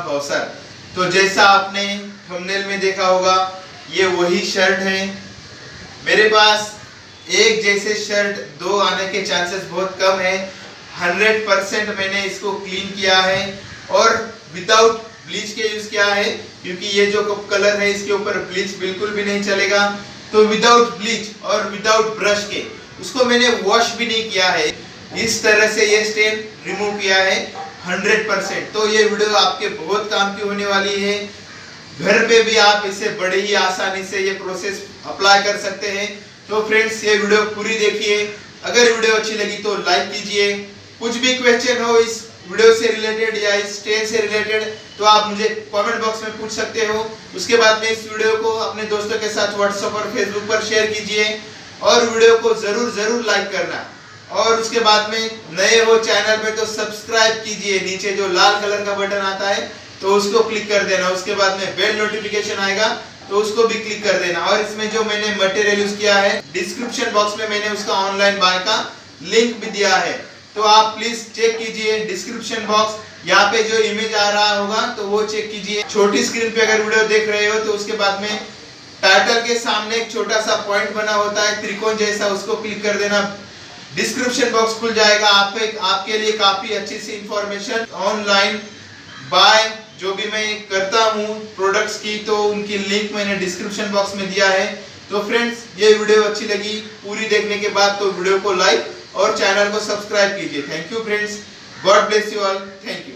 भावसर। तो जैसा आपने थंबनेल में देखा होगा, ये वही शर्ट है। मेरे पास एक जैसे शर्ट दो आने के चांसेस बहुत कम है। 100% मैंने इसको क्लीन किया है और विदाउट ब्लीच के यूज किया है, क्योंकि ये जो कलर है इसके ऊपर ब्लीच बिल्कुल भी नहीं चलेगा। तो विदाउट ब्लीच और विदाउट ब्रश के उसको मैंने वॉश भी नहीं किया है। इस तरह से ये स्टेन रिमूव किया है 100%। तो ये वीडियो आपके बहुत काम की होने वाली है। घर पे भी आप इसे बड़े ही आसानी से ये प्रोसेस अप्लाई कर सकते हैं। तो फ्रेंड्स, ये वीडियो पूरी देखिए। अगर वीडियो अच्छी लगी तो लाइक कीजिए। कुछ भी क्वेश्चन हो इस वीडियो से रिलेटेड या इस स्टेन से रिलेटेड तो आप मुझे कमेंट बॉक्स में पूछ सकते हो। उसके बाद में इस वीडियो को अपने दोस्तों के साथ व्हाट्सएप और फेसबुक पर शेयर कीजिए और वीडियो को जरूर लाइक करना। और उसके बाद में नए हो चैनल पे तो सब्सक्राइब कीजिए। नीचे जो लाल कलर का बटन आता है तो उसको क्लिक कर देना। उसके बाद में बेल नोटिफिकेशन आएगा तो उसको भी क्लिक कर देना। और इसमें जो मैंने मटेरियल यूज किया है, डिस्क्रिप्शन बॉक्स में मैंने उसका ऑनलाइन बाय का लिंक भी दिया है। तो आप प्लीज चेक कीजिए डिस्क्रिप्शन बॉक्स। यहाँ पे जो इमेज आ रहा होगा तो वो चेक कीजिए। छोटी स्क्रीन पे अगर वीडियो देख रहे हो तो उसके बाद में टाइटल के सामने एक छोटा सा पॉइंट बना होता है त्रिकोण जैसा, उसको क्लिक कर देना। डिस्क्रिप्शन बॉक्स खुल जाएगा। आपके लिए काफी अच्छी सी इंफॉर्मेशन ऑनलाइन बाय जो भी मैं करता हूँ प्रोडक्ट्स की, तो उनकी लिंक मैंने डिस्क्रिप्शन बॉक्स में दिया है। तो फ्रेंड्स, ये वीडियो अच्छी लगी पूरी देखने के बाद तो वीडियो को लाइक और चैनल को सब्सक्राइब कीजिए। Thank you friends, God bless you all, thank you.